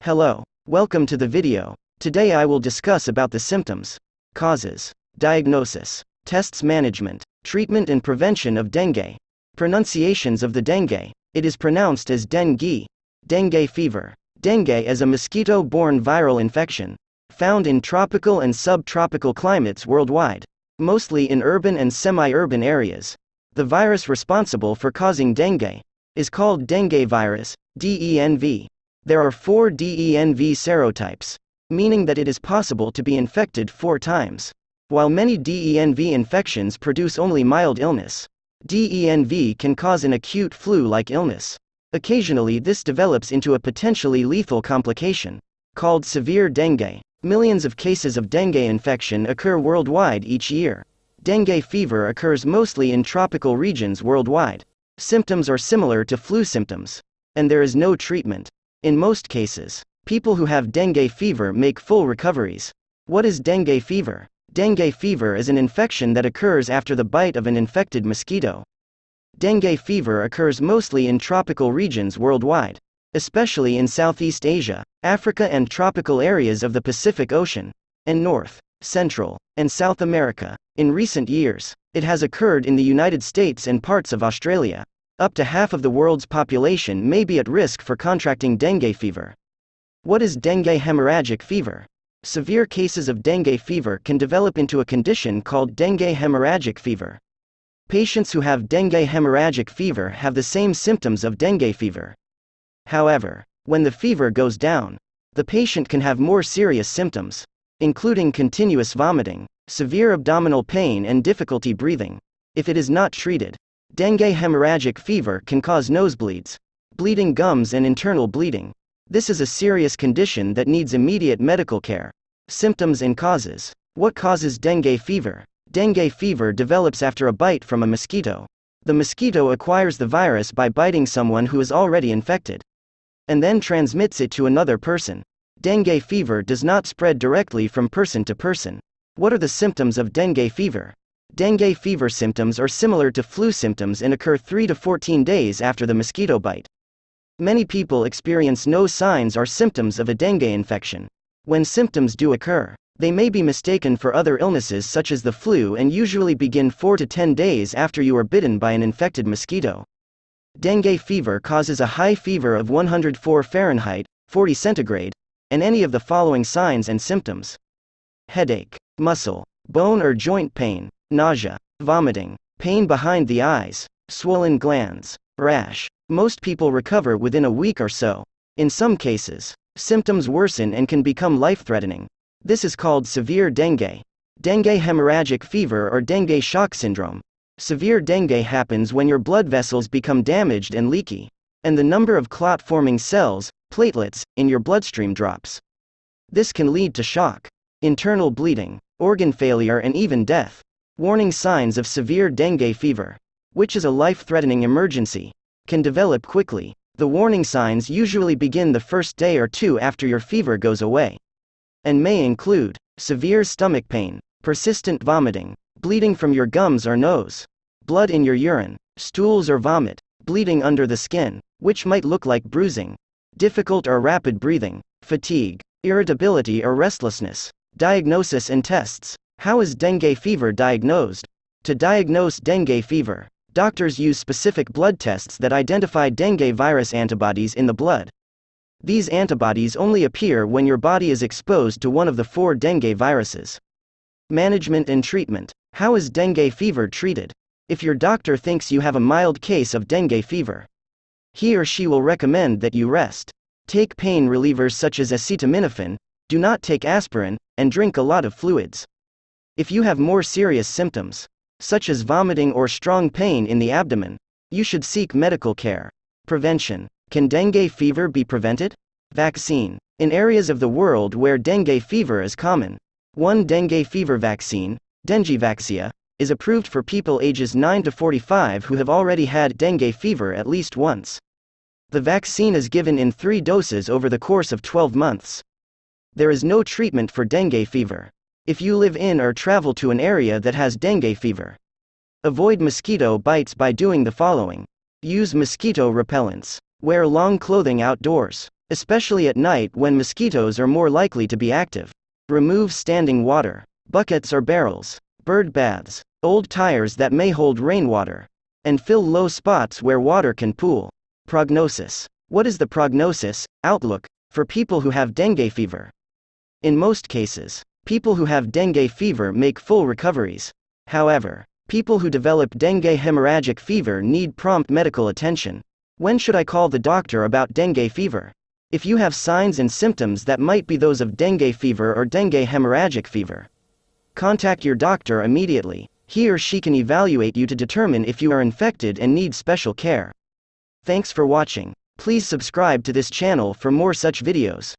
Hello. Welcome to the video. Today I will discuss about the symptoms, causes, diagnosis, tests, management, treatment and prevention of dengue. Pronunciations of the dengue. It is pronounced as dengue. Dengue fever. Dengue is a mosquito-borne viral infection, found in tropical and subtropical climates worldwide, mostly in urban and semi-urban areas. The virus responsible for causing dengue is called dengue virus, DENV. There are 4 DENV serotypes, meaning that it is possible to be infected 4 times. While many DENV infections produce only mild illness, DENV can cause an acute flu-like illness. Occasionally this develops into a potentially lethal complication, called severe dengue. Millions of cases of dengue infection occur worldwide each year. Dengue fever occurs mostly in tropical regions worldwide. Symptoms are similar to flu symptoms, and there is no treatment. In most cases, people who have dengue fever make full recoveries. What is dengue fever? Dengue fever is an infection that occurs after the bite of an infected mosquito. Dengue fever occurs mostly in tropical regions worldwide, especially in Southeast Asia, Africa and tropical areas of the Pacific Ocean, and North, Central, and South America. In recent years, it has occurred in the United States and parts of Australia. Up to half of the world's population may be at risk for contracting dengue fever. What is dengue hemorrhagic fever? Severe cases of dengue fever can develop into a condition called dengue hemorrhagic fever. Patients who have dengue hemorrhagic fever have the same symptoms of dengue fever. However, when the fever goes down, the patient can have more serious symptoms, including continuous vomiting, severe abdominal pain and difficulty breathing. If it is not treated, dengue hemorrhagic fever can cause nosebleeds, bleeding gums and internal bleeding. This is a serious condition that needs immediate medical care. Symptoms and causes. What causes dengue fever? Dengue fever develops after a bite from a mosquito. The mosquito acquires the virus by biting someone who is already infected, and then transmits it to another person. Dengue fever does not spread directly from person to person. What are the symptoms of dengue fever? Dengue fever symptoms are similar to flu symptoms and occur 3 to 14 days after the mosquito bite. Many people experience no signs or symptoms of a dengue infection. When symptoms do occur, they may be mistaken for other illnesses such as the flu and usually begin 4 to 10 days after you are bitten by an infected mosquito. Dengue fever causes a high fever of 104 Fahrenheit, 40 centigrade, and any of the following signs and symptoms: headache, muscle, bone or joint pain, nausea, vomiting, pain behind the eyes, swollen glands, rash. Most people recover within a week or so. In some cases, symptoms worsen and can become life-threatening. This is called severe dengue. Dengue hemorrhagic fever or dengue shock syndrome. Severe dengue happens when your blood vessels become damaged and leaky, and the number of clot-forming cells, platelets, in your bloodstream drops. This can lead to shock, internal bleeding, organ failure and even death. Warning signs of severe dengue fever, which is a life-threatening emergency, can develop quickly. The warning signs usually begin the first day or 2 after your fever goes away, and may include severe stomach pain, persistent vomiting, bleeding from your gums or nose, blood in your urine, stools or vomit, bleeding under the skin, which might look like bruising, difficult or rapid breathing, fatigue, irritability or restlessness. Diagnosis and tests. How is dengue fever diagnosed? To diagnose dengue fever, doctors use specific blood tests that identify dengue virus antibodies in the blood. These antibodies only appear when your body is exposed to one of the 4 dengue viruses. Management and treatment. How is dengue fever treated? If your doctor thinks you have a mild case of dengue fever, he or she will recommend that you rest. Take pain relievers such as acetaminophen, do not take aspirin, and drink a lot of fluids. If you have more serious symptoms, such as vomiting or strong pain in the abdomen, you should seek medical care. Prevention. Can dengue fever be prevented? Vaccine. In areas of the world where dengue fever is common, one dengue fever vaccine, Dengevaccia, is approved for people ages 9 to 45 who have already had dengue fever at least once. The vaccine is given in 3 doses over the course of 12 months. There is no treatment for dengue fever. If you live in or travel to an area that has dengue fever, avoid mosquito bites by doing the following. Use mosquito repellents. Wear long clothing outdoors. especially at night when mosquitoes are more likely to be active. Remove standing water, buckets or barrels, bird baths, old tires that may hold rainwater, and fill low spots where water can pool. Prognosis. What is the prognosis, outlook, for people who have dengue fever? In most cases, people who have dengue fever make full recoveries. However, people who develop dengue hemorrhagic fever need prompt medical attention. When should I call the doctor about dengue fever? If you have signs and symptoms that might be those of dengue fever or dengue hemorrhagic fever, contact your doctor immediately. He or she can evaluate you to determine if you are infected and need special care. Thanks for watching. Please subscribe to this channel for more such videos.